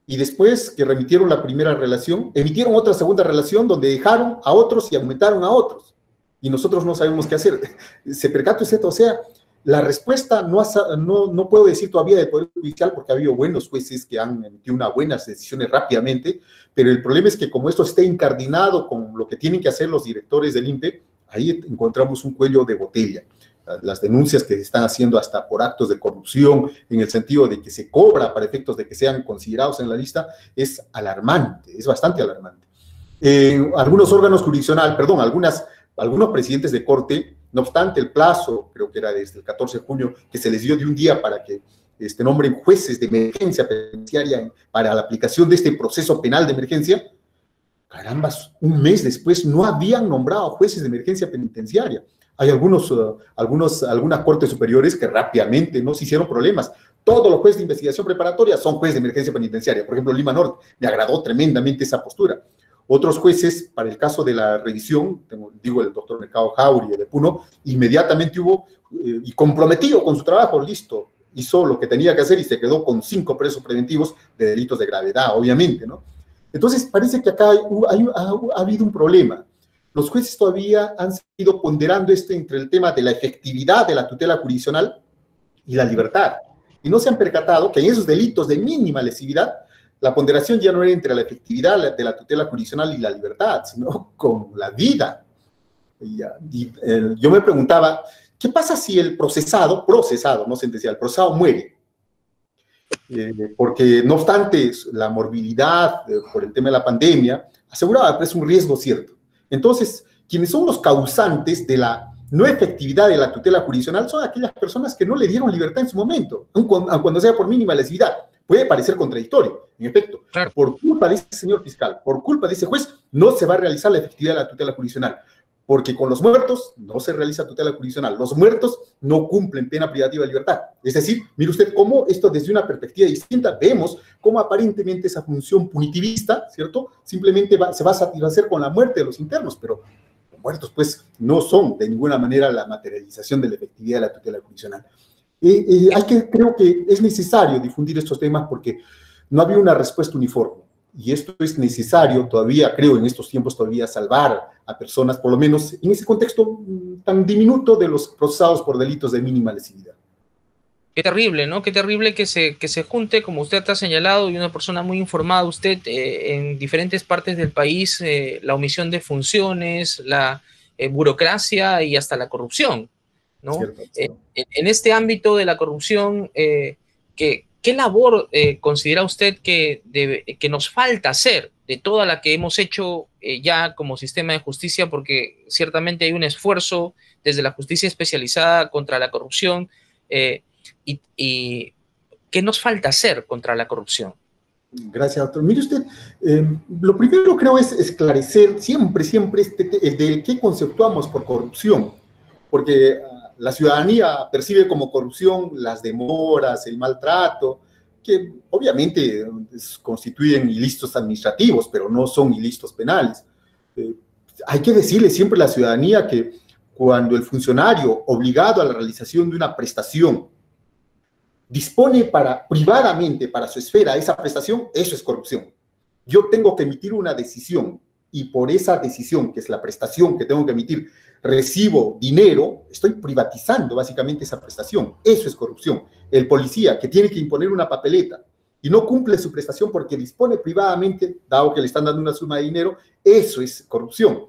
y después que remitieron la primera relación, emitieron otra segunda relación donde dejaron a otros y aumentaron a otros. Y nosotros no sabemos qué hacer. ¿Se percata usted? O sea, la respuesta no puedo decir todavía del Poder Judicial, porque ha habido buenos jueces que han emitido unas buenas decisiones rápidamente, pero el problema es que como esto esté incardinado con lo que tienen que hacer los directores del INPE, ahí encontramos un cuello de botella. Las denuncias que se están haciendo hasta por actos de corrupción, en el sentido de que se cobra para efectos de que sean considerados en la lista, es alarmante, es bastante alarmante. Algunos órganos jurisdiccionales, algunos presidentes de corte, no obstante el plazo, creo que era desde el 14 de junio, que se les dio de un día para que nombren jueces de emergencia penitenciaria para la aplicación de este proceso penal de emergencia, caramba, un mes después no habían nombrado jueces de emergencia penitenciaria. Hay algunas cortes superiores que rápidamente no se hicieron problemas. Todos los jueces de investigación preparatoria son jueces de emergencia penitenciaria. Por ejemplo, Lima Norte, me agradó tremendamente esa postura. Otros jueces, para el caso de la revisión, el doctor Mercado Jauregui de Puno, inmediatamente hubo, y comprometido con su trabajo, listo, hizo lo que tenía que hacer y se quedó con 5 presos preventivos de delitos de gravedad, obviamente, ¿no? Entonces, parece que acá ha habido un problema. Los jueces todavía han seguido ponderando entre el tema de la efectividad de la tutela jurisdiccional y la libertad. Y no se han percatado que en esos delitos de mínima lesividad, la ponderación ya no era entre la efectividad de la tutela jurisdiccional y la libertad, sino con la vida. Yo me preguntaba, ¿qué pasa si el procesado, no sentenciado, el procesado muere? Porque no obstante la morbilidad por el tema de la pandemia, aseguraba que es un riesgo cierto. Entonces, quienes son los causantes de la no efectividad de la tutela jurisdiccional son aquellas personas que no le dieron libertad en su momento, aun cuando sea por mínima lesividad. Puede parecer contradictorio, en efecto. Claro. Por culpa de ese señor fiscal, por culpa de ese juez, no se va a realizar la efectividad de la tutela jurisdiccional, porque con los muertos no se realiza tutela jurisdiccional. Los muertos no cumplen pena privativa de libertad. Es decir, mire usted cómo esto desde una perspectiva distinta vemos cómo aparentemente esa función punitivista, ¿cierto?, simplemente se va a satisfacer con la muerte de los internos, pero los muertos pues no son de ninguna manera la materialización de la efectividad de la tutela jurisdiccional. Creo que es necesario difundir estos temas porque no había una respuesta uniforme. Y esto es necesario todavía, creo, en estos tiempos todavía salvar a personas, por lo menos en ese contexto tan diminuto de los procesados por delitos de mínima lesividad. Qué terrible, ¿no? Qué terrible que se junte, como usted ha señalado, y una persona muy informada, usted, en diferentes partes del país, la omisión de funciones, la burocracia y hasta la corrupción, ¿no? Cierto. En este ámbito de la corrupción, ¿qué labor considera usted que nos falta hacer de toda la que hemos hecho ya como sistema de justicia? Porque ciertamente hay un esfuerzo desde la justicia especializada contra la corrupción. ¿Y qué nos falta hacer contra la corrupción? Gracias, doctor. Mire usted, lo primero creo es esclarecer siempre de qué conceptuamos por corrupción, porque la ciudadanía percibe como corrupción las demoras, el maltrato, que obviamente constituyen ilícitos administrativos, pero no son ilícitos penales. Hay que decirle siempre a la ciudadanía que cuando el funcionario obligado a la realización de una prestación dispone privadamente para su esfera esa prestación, eso es corrupción. Yo tengo que emitir una decisión y por esa decisión, que es la prestación que tengo que emitir, recibo dinero, estoy privatizando básicamente esa prestación. Eso es corrupción. El policía que tiene que imponer una papeleta y no cumple su prestación porque dispone privadamente, dado que le están dando una suma de dinero, eso es corrupción.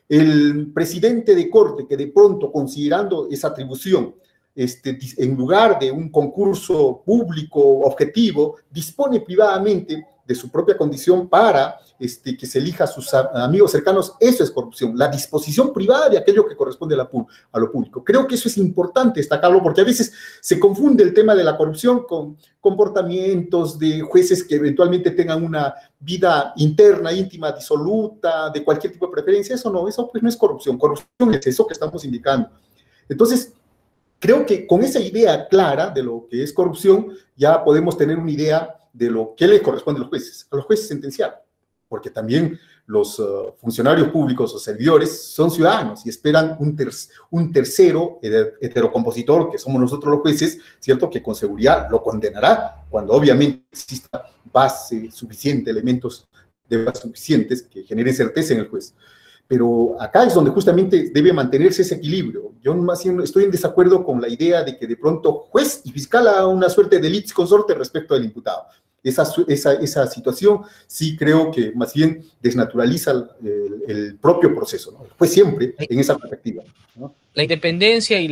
El presidente de corte que de pronto, considerando esa atribución, en lugar de un concurso público objetivo, dispone privadamente de su propia condición para que se elija a sus amigos cercanos, eso es corrupción, la disposición privada de aquello que corresponde a lo público. Creo que eso es importante destacarlo porque a veces se confunde el tema de la corrupción con comportamientos de jueces que eventualmente tengan una vida interna, íntima, disoluta, de cualquier tipo de preferencia. Eso pues no es corrupción. Corrupción es eso que estamos indicando. Entonces, creo que con esa idea clara de lo que es corrupción, ya podemos tener una idea de lo que le corresponde a los jueces sentenciar, porque también los funcionarios públicos o servidores son ciudadanos y esperan un tercero heterocompositor, que somos nosotros los jueces, ¿cierto?, que con seguridad lo condenará cuando obviamente exista base suficiente, elementos de base suficientes que generen certeza en el juez. Pero acá es donde justamente debe mantenerse ese equilibrio. Yo más bien estoy en desacuerdo con la idea de que de pronto juez y fiscal hagan una suerte de litis consorte respecto al imputado. Esa situación sí creo que más bien desnaturaliza el propio proceso, ¿no? Fue siempre en esa perspectiva, ¿no? La independencia y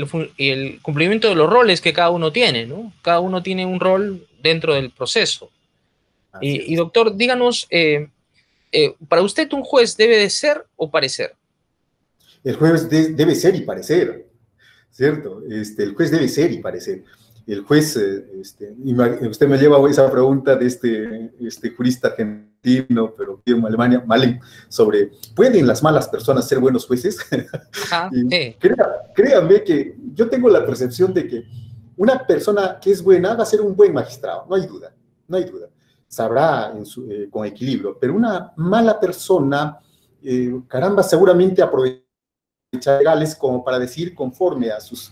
el cumplimiento de los roles que cada uno tiene, ¿no? Cada uno tiene un rol dentro del proceso. Y doctor, díganos, ¿para usted un juez debe de ser o parecer? El juez debe ser y parecer, ¿cierto? El juez debe ser y parecer. El juez, usted me lleva a esa pregunta de este jurista argentino, pero vive en Alemania, Malen, sobre, ¿pueden las malas personas ser buenos jueces? Ajá, sí. Créanme que yo tengo la percepción de que una persona que es buena va a ser un buen magistrado, no hay duda, no hay duda. Sabrá con equilibrio, pero una mala persona, caramba, seguramente aprovecha legales como para decir conforme a sus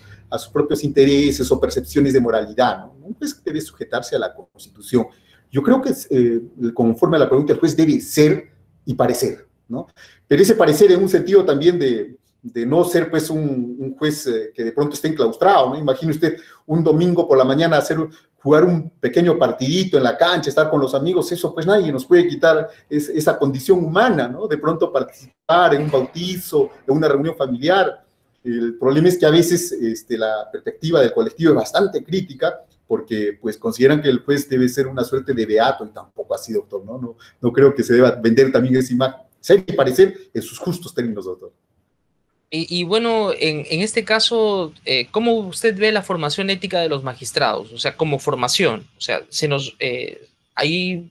propios intereses o percepciones de moralidad, ¿no? Un juez debe sujetarse a la Constitución. Yo creo que conforme a la pregunta, el juez debe ser y parecer, ¿no? Pero ese parecer en un sentido también de no ser pues un juez que de pronto esté enclaustrado, ¿no? Imagine usted un domingo por la mañana jugar un pequeño partidito en la cancha, estar con los amigos, eso pues nadie nos puede quitar esa condición humana, ¿no? De pronto participar en un bautizo, en una reunión familiar. El problema es que a veces la perspectiva del colectivo es bastante crítica porque pues consideran que el juez debe ser una suerte de beato y tampoco así, doctor, ¿no? No creo que se deba vender también esa imagen. Ser y parecer en sus justos términos, doctor. Y bueno, en este caso, ¿cómo usted ve la formación ética de los magistrados? O sea, como formación, o sea, ¿hay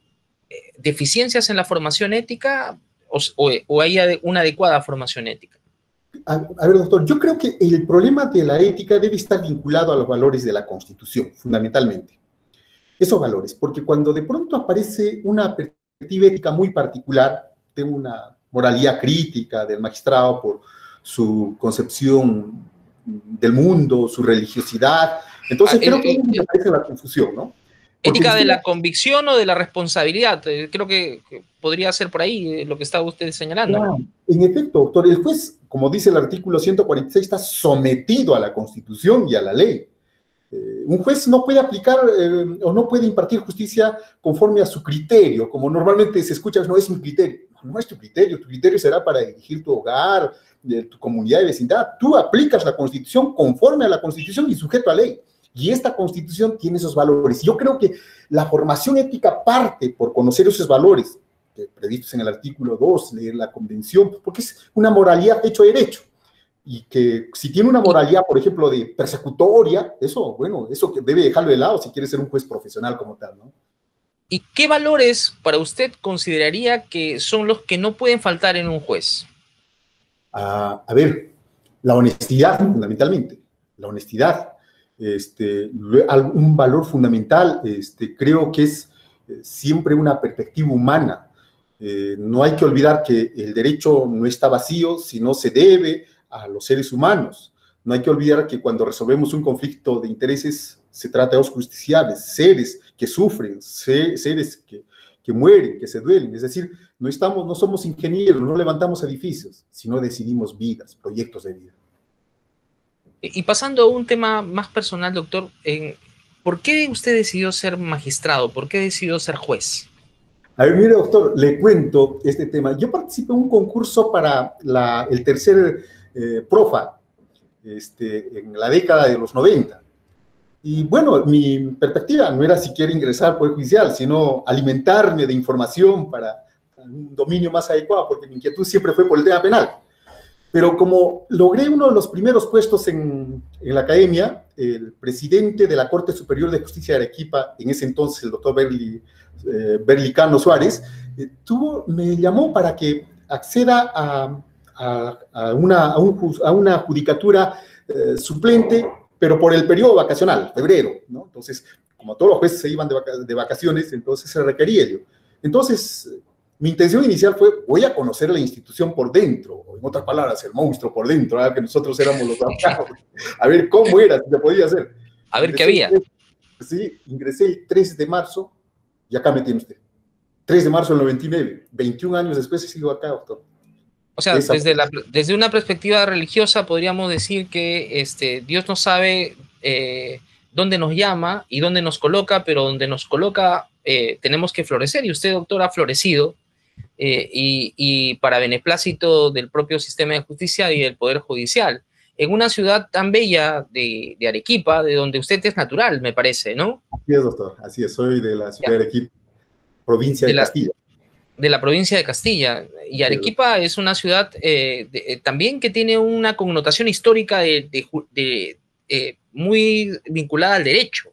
deficiencias en la formación ética o hay una adecuada formación ética? A ver, doctor, yo creo que el problema de la ética debe estar vinculado a los valores de la Constitución, fundamentalmente. Esos valores, porque cuando de pronto aparece una perspectiva ética muy particular de una moralidad crítica del magistrado por su concepción del mundo, su religiosidad, entonces creo que aparece la confusión, ¿no? Porque ¿ética de la convicción o de la responsabilidad? Creo que podría ser por ahí lo que estaba usted señalando. Claro, en efecto, doctor, el juez, como dice el artículo 146, está sometido a la Constitución y a la ley. Un juez no puede aplicar o no puede impartir justicia conforme a su criterio, como normalmente se escucha, no es mi criterio. No es tu criterio será para dirigir tu hogar, tu comunidad de vecindad. Tú aplicas la Constitución conforme a la Constitución y sujeto a ley. Y esta Constitución tiene esos valores. Yo creo que la formación ética parte por conocer esos valores, previstos en el artículo 2, leer la Convención, porque es una moralidad hecho derecho. Y que si tiene una moralidad, por ejemplo, de persecutoria, eso que debe dejarlo de lado si quiere ser un juez profesional como tal, ¿no? ¿Y qué valores para usted consideraría que son los que no pueden faltar en un juez? A ver, la honestidad, fundamentalmente. La honestidad. Un valor fundamental, creo que es siempre una perspectiva humana. No hay que olvidar que el derecho no está vacío, sino se debe a los seres humanos. No hay que olvidar que cuando resolvemos un conflicto de intereses, se trata de los justiciables, seres que sufren, seres que mueren, que se duelen. Es decir, no somos ingenieros, no levantamos edificios, sino decidimos vidas, proyectos de vida. Y pasando a un tema más personal, doctor, ¿por qué usted decidió ser magistrado? ¿Por qué decidió ser juez? A ver, mire, doctor, le cuento este tema. Yo participé en un concurso para el tercer PROFA en la década de los 90. Y bueno, mi perspectiva no era siquiera ingresar al Poder Judicial, sino alimentarme de información para un dominio más adecuado, porque mi inquietud siempre fue por el tema penal. Pero como logré uno de los primeros puestos en la academia, el presidente de la Corte Superior de Justicia de Arequipa, en ese entonces el doctor Berlicano Suárez, me llamó para que acceda a una judicatura suplente, pero por el periodo vacacional, febrero, ¿no? Entonces, como todos los jueces se iban de vacaciones, entonces se requería ello. Entonces, mi intención inicial fue, voy a conocer la institución por dentro, o en otras palabras, el monstruo por dentro, ¿verdad? Que nosotros éramos los abogados, a ver cómo era, si se podía hacer. A ver qué había. Sí, ingresé el 3 de marzo, y acá me tiene usted. 3 de marzo del 99, 21 años después he sido acá, doctor. O sea, desde una perspectiva religiosa podríamos decir que Dios no sabe dónde nos llama y dónde nos coloca, pero donde nos coloca tenemos que florecer. Y usted, doctor, ha florecido y para beneplácito del propio sistema de justicia y del Poder Judicial. En una ciudad tan bella de Arequipa, de donde usted es natural, me parece, ¿no? Así es, doctor. Así es. Soy de la ciudad de Arequipa, provincia de Castilla. De la provincia de Castilla. Y Arequipa es una ciudad también que tiene una connotación histórica muy vinculada al derecho.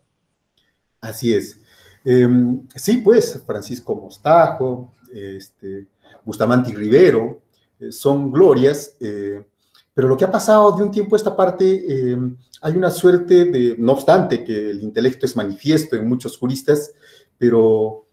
Así es. Sí, pues, Francisco Mostajo, Bustamante y Rivero, son glorias, pero lo que ha pasado de un tiempo a esta parte, hay una suerte de, no obstante que el intelecto es manifiesto en muchos juristas, pero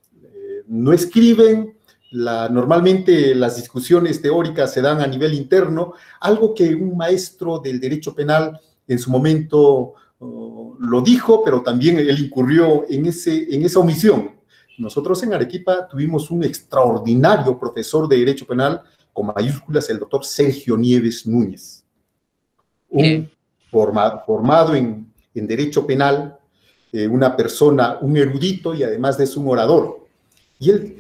no escriben. Normalmente las discusiones teóricas se dan a nivel interno, algo que un maestro del derecho penal en su momento lo dijo, pero también él incurrió en esa omisión. Nosotros en Arequipa tuvimos un extraordinario profesor de derecho penal, con mayúsculas, el doctor Sergio Nieves Núñez, formado en derecho penal, una persona, un erudito y además de eso un orador. Y él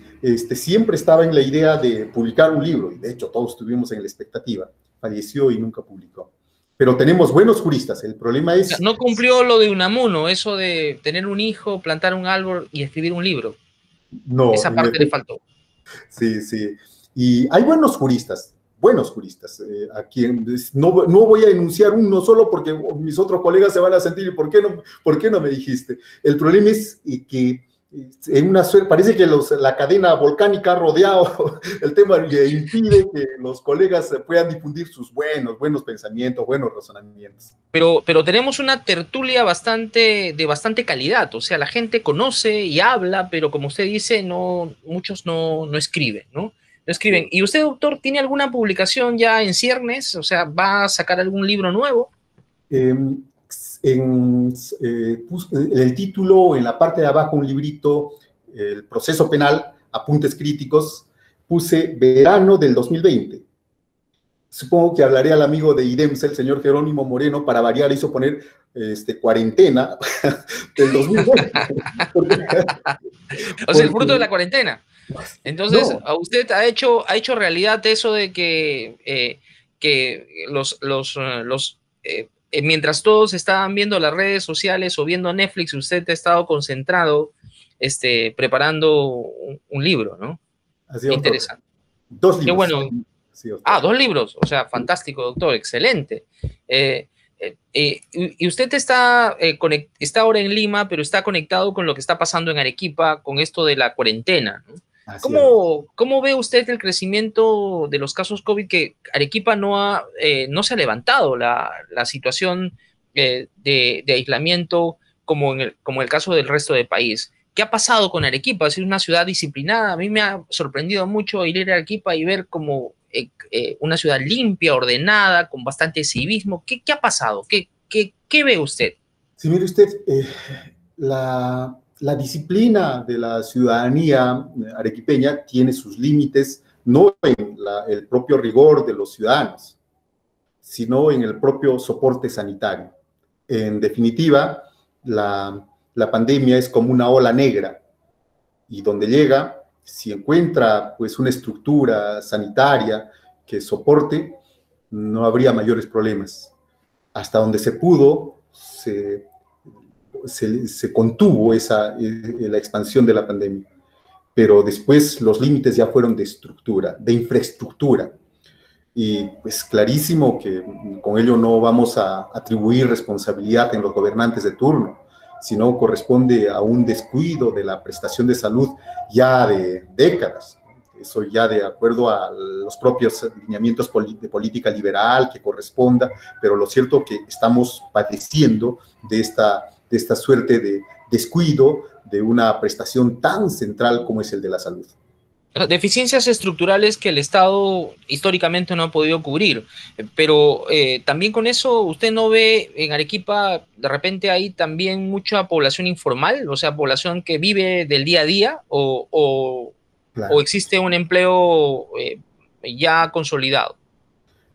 siempre estaba en la idea de publicar un libro, y de hecho todos estuvimos en la expectativa. Falleció y nunca publicó. Pero tenemos buenos juristas, el problema es... No cumplió lo de Unamuno, eso de tener un hijo, plantar un árbol y escribir un libro. No. Esa parte le faltó. Sí, sí. Y hay buenos juristas, a quien no voy a enunciar uno solo porque mis otros colegas se van a sentir, ¿por qué no me dijiste? El problema es que en una suerte, parece que la cadena volcánica ha rodeado el tema y impide que los colegas puedan difundir sus buenos pensamientos, buenos razonamientos. Pero tenemos una tertulia de bastante calidad, o sea, la gente conoce y habla, pero como usted dice, muchos no escriben, ¿no? No escriben. ¿Y usted, doctor, tiene alguna publicación ya en ciernes? O sea, ¿va a sacar algún libro nuevo? El título, en la parte de abajo, un librito, el proceso penal, apuntes críticos, puse verano del 2020. Supongo que hablaré al amigo de IDEMS, el señor Jerónimo Moreno, para variar, hizo poner cuarentena del 2020. O sea, el fruto de la cuarentena. Entonces, no. Usted ha hecho realidad eso de que mientras todos estaban viendo las redes sociales o viendo Netflix, usted ha estado concentrado preparando un libro, ¿no? Así es, interesante. 2 libros. Qué bueno. Sí, 2 libros, o sea, fantástico, doctor, excelente. Y usted está ahora en Lima, pero está conectado con lo que está pasando en Arequipa, con esto de la cuarentena, ¿no? ¿Cómo ve usted el crecimiento de los casos COVID? Que Arequipa no se ha levantado la situación de aislamiento como el caso del resto del país. ¿Qué ha pasado con Arequipa? Es una ciudad disciplinada. A mí me ha sorprendido mucho ir a Arequipa y ver como una ciudad limpia, ordenada, con bastante civismo. ¿Qué ha pasado? ¿Qué ve usted? Sí, mire usted, la disciplina de la ciudadanía arequipeña tiene sus límites, no en el propio rigor de los ciudadanos, sino en el propio soporte sanitario. En definitiva, la pandemia es como una ola negra, y donde llega, si encuentra pues una estructura sanitaria que soporte, no habría mayores problemas. Hasta donde se pudo, se contuvo la expansión de la pandemia, pero después los límites ya fueron de estructura, de infraestructura, y pues clarísimo que con ello no vamos a atribuir responsabilidad en los gobernantes de turno, sino corresponde a un descuido de la prestación de salud ya de décadas. Eso ya de acuerdo a los propios lineamientos de política liberal que corresponda, pero lo cierto es que estamos padeciendo de esta suerte descuido de una prestación tan central como es el de la salud. Deficiencias estructurales que el Estado históricamente no ha podido cubrir, pero también con eso usted no ve en Arequipa de repente hay también mucha población informal, o sea, población que vive del día a día o Claro. existe un empleo ya consolidado.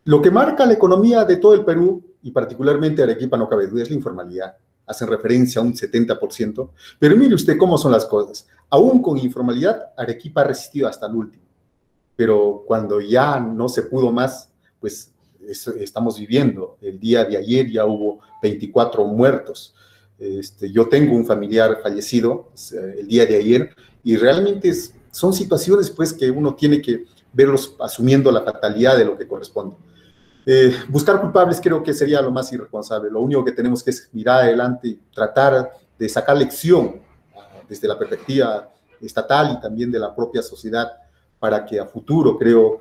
Lo que marca la economía de todo el Perú, y particularmente Arequipa, no cabe duda, es la informalidad. Hacen referencia a un 70%, pero mire usted cómo son las cosas. Aún con informalidad, Arequipa ha resistido hasta el último. Pero cuando ya no se pudo más, pues estamos viviendo. El día de ayer ya hubo 24 muertos. Yo tengo un familiar fallecido el día de ayer y realmente son situaciones pues que uno tiene que verlos asumiendo la fatalidad de lo que corresponde. Buscar culpables creo que sería lo más irresponsable. Lo único que tenemos que es mirar adelante y tratar de sacar lección desde la perspectiva estatal y también de la propia sociedad para que a futuro, creo,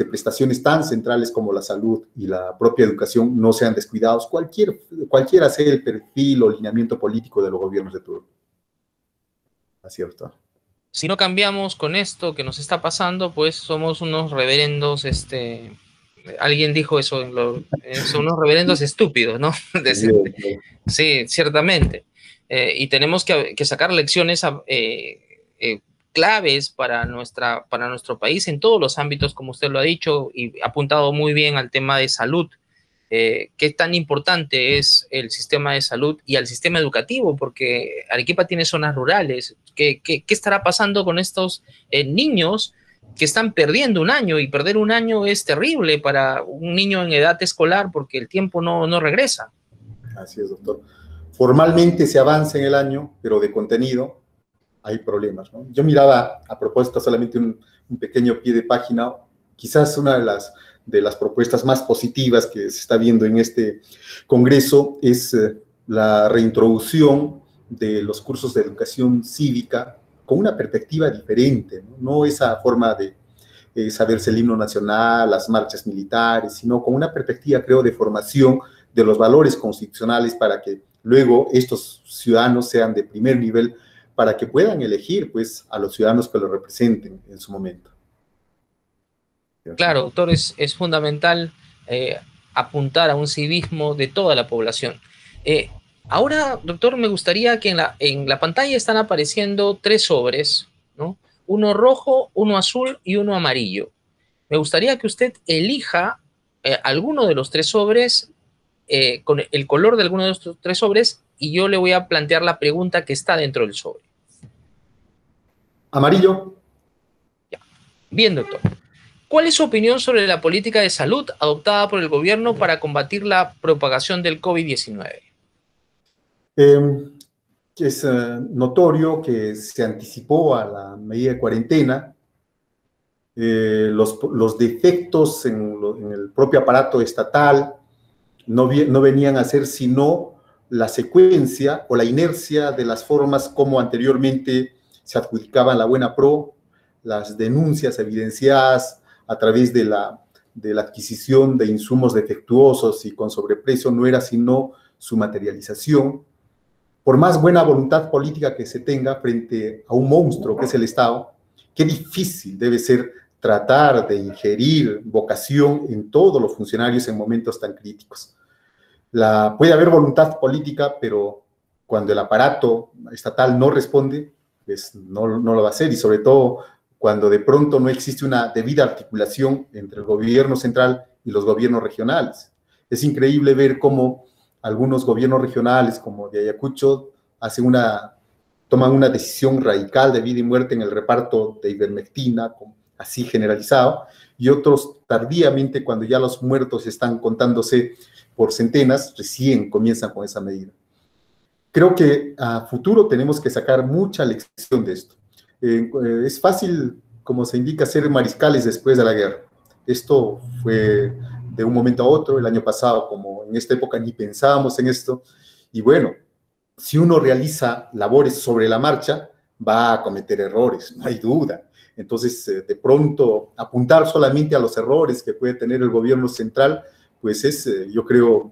prestaciones tan centrales como la salud y la propia educación no sean descuidados, cualquiera sea el perfil o lineamiento político de los gobiernos de turno. Así es, doctor. Si no cambiamos con esto que nos está pasando, pues somos unos reverendos, alguien dijo eso, son unos reverendos estúpidos, ¿no? Sí, ciertamente. Y tenemos que sacar lecciones claves para nuestro país en todos los ámbitos, como usted lo ha dicho, y ha apuntado muy bien al tema de salud. Qué tan importante es el sistema de salud y el sistema educativo, porque Arequipa tiene zonas rurales. ¿Qué estará pasando con estos niños que están perdiendo un año? Y perder un año es terrible para un niño en edad escolar porque el tiempo no regresa. Así es, doctor. Formalmente se avanza en el año, pero de contenido hay problemas, ¿no? Yo miraba, a propósito, solamente un pequeño pie de página, quizás una de las propuestas más positivas que se está viendo en este Congreso es la reintroducción de los cursos de educación cívica con una perspectiva diferente, no esa forma de saberse el himno nacional, las marchas militares, sino con una perspectiva, creo, de formación de los valores constitucionales para que luego estos ciudadanos sean de primer nivel para que puedan elegir, pues, a los ciudadanos que los representen en su momento. Claro, doctor, es fundamental apuntar a un civismo de toda la población. Ahora, doctor, me gustaría que en la pantalla están apareciendo 3 sobres, ¿no? Uno rojo, uno azul y uno amarillo. Me gustaría que usted elija alguno de los 3 sobres, con el color de alguno de estos 3 sobres, y yo le voy a plantear la pregunta que está dentro del sobre. Amarillo. Ya. Bien, doctor. ¿Cuál es su opinión sobre la política de salud adoptada por el gobierno para combatir la propagación del COVID-19? Es notorio que se anticipó a la medida de cuarentena. Los defectos en el propio aparato estatal no venían a ser sino la secuencia o la inercia de las formas como anteriormente se adjudicaban la buena pro, las denuncias evidenciadas a través de la adquisición de insumos defectuosos y con sobreprecio, no era sino su materialización. Por más buena voluntad política que se tenga frente a un monstruo que es el Estado, qué difícil debe ser tratar de ingerir vocación en todos los funcionarios en momentos tan críticos. Puede haber voluntad política, pero cuando el aparato estatal no responde, pues no lo va a hacer, y sobre todo cuando de pronto no existe una debida articulación entre el gobierno central y los gobiernos regionales. Es increíble ver cómo algunos gobiernos regionales, como de Ayacucho, toman una decisión radical de vida y muerte en el reparto de ivermectina, así generalizado, y otros tardíamente, cuando ya los muertos están contándose por centenas, recién comienzan con esa medida. Creo que a futuro tenemos que sacar mucha lección de esto. Es fácil, como se indica, ser mariscales después de la guerra. Esto fue de un momento a otro. El año pasado, como en esta época, ni pensábamos en esto. Y bueno, si uno realiza labores sobre la marcha, va a cometer errores, no hay duda. Entonces, de pronto, apuntar solamente a los errores que puede tener el gobierno central, pues yo creo,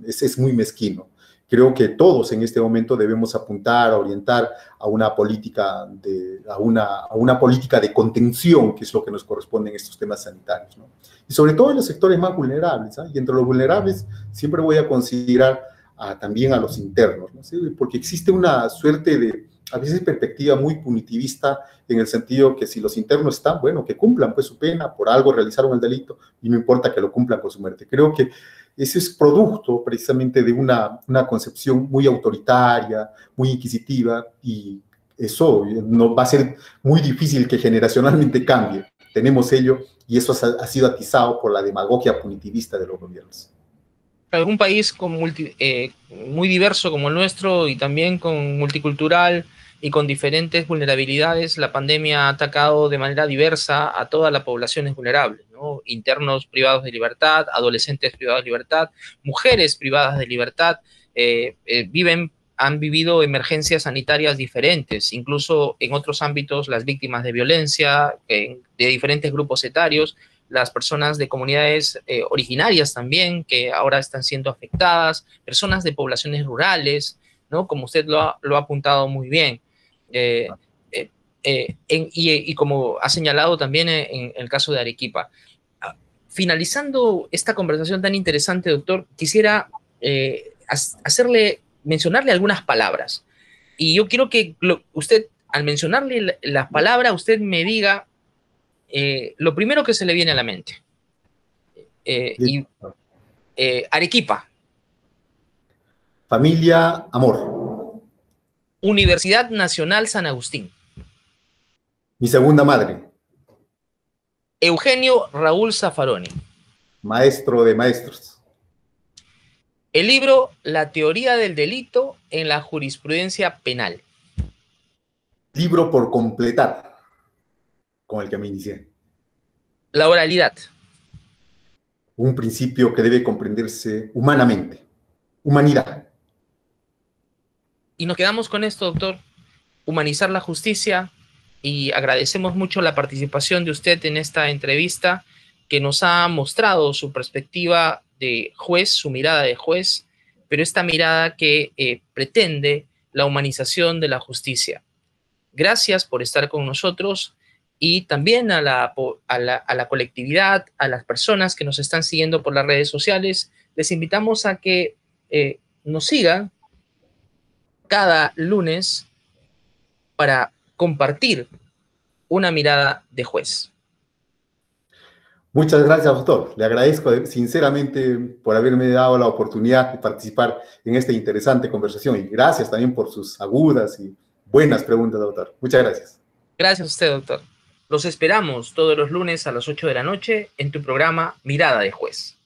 es muy mezquino. Creo que todos en este momento debemos apuntar, a orientar a una política de contención, que es lo que nos corresponde en estos temas sanitarios, ¿no? Y sobre todo en los sectores más vulnerables, ¿eh? Y entre los vulnerables siempre voy a considerar también a los internos, ¿no? ¿Sí? Porque existe una suerte de, a veces, perspectiva muy punitivista, en el sentido que si los internos están, bueno, que cumplan pues su pena, por algo realizaron el delito, y no importa que lo cumplan con su muerte. Creo que ese es producto precisamente de una concepción muy autoritaria, muy inquisitiva, y eso no va a ser muy difícil que generacionalmente cambie. Tenemos ello, y eso ha sido atizado por la demagogia punitivista de los gobiernos. Un país muy diverso como el nuestro, y también multicultural y con diferentes vulnerabilidades, la pandemia ha atacado de manera diversa a todas las poblaciones vulnerables, ¿no? Internos privados de libertad, adolescentes privados de libertad, mujeres privadas de libertad, han vivido emergencias sanitarias diferentes, incluso en otros ámbitos las víctimas de violencia, de diferentes grupos etarios, las personas de comunidades originarias también, que ahora están siendo afectadas, personas de poblaciones rurales, ¿no? Como usted lo ha apuntado muy bien. Y como ha señalado también en el caso de Arequipa. Finalizando esta conversación tan interesante, doctor, quisiera mencionarle algunas palabras. Y yo quiero que usted, al mencionarle las palabras, usted me diga lo primero que se le viene a la mente. Arequipa. Familia, amor. Universidad Nacional San Agustín. Mi segunda madre. Eugenio Raúl Zaffaroni. Maestro de maestros. El libro La teoría del delito en la jurisprudencia penal. Libro por completar, con el que me inicié. La oralidad. Un principio que debe comprenderse humanamente. Humanidad. Y nos quedamos con esto, doctor. Humanizar la justicia, y agradecemos mucho la participación de usted en esta entrevista, que nos ha mostrado su perspectiva de juez, su mirada de juez, pero esta mirada que pretende la humanización de la justicia. Gracias por estar con nosotros, y también a la colectividad, a las personas que nos están siguiendo por las redes sociales, les invitamos a que nos sigan cada lunes para compartir una mirada de juez. Muchas gracias, doctor. Le agradezco sinceramente por haberme dado la oportunidad de participar en esta interesante conversación, y gracias también por sus agudas y buenas preguntas, doctor. Muchas gracias. Gracias a usted, doctor. Los esperamos todos los lunes a las 8 de la noche en tu programa Mirada de Juez.